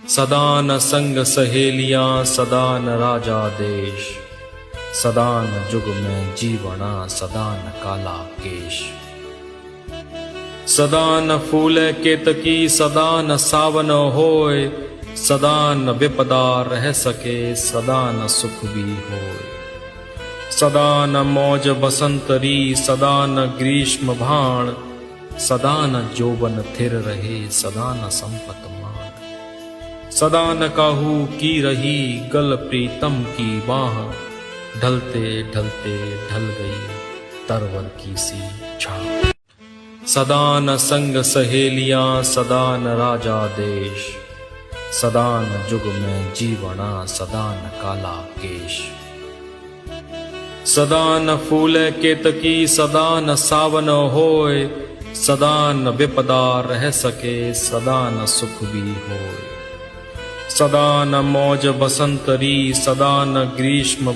सदा न संग सहेलियां, सदा न राजा देश, सदा न जुग में जीवना, सदा न काला केश। सदा न फूले केतकी, सदा न सावन होय, सदा न विपदा रह सके, सदा न सुख भी होय। सदा न मौज बसंतरी, सदा न ग्रीष्म भाण, सदा न जोबन थिर रहे, सदा न संपत मान। सदा न काहू की रही गल प्रीतम की बाह, ढलते ढलते ढल गई तरवर की सी छाह। सदा न संग सहेलियां, सदा न राजा देश, सदा न जुग में जीवना, सदा न काला केश। सदा न फूले केतकी, सदा न सावन होय, सदा न विपदा रह सके, सदा न सुख भी होय। सदा न मौज बसंतरी, सदा न ग्रीष्म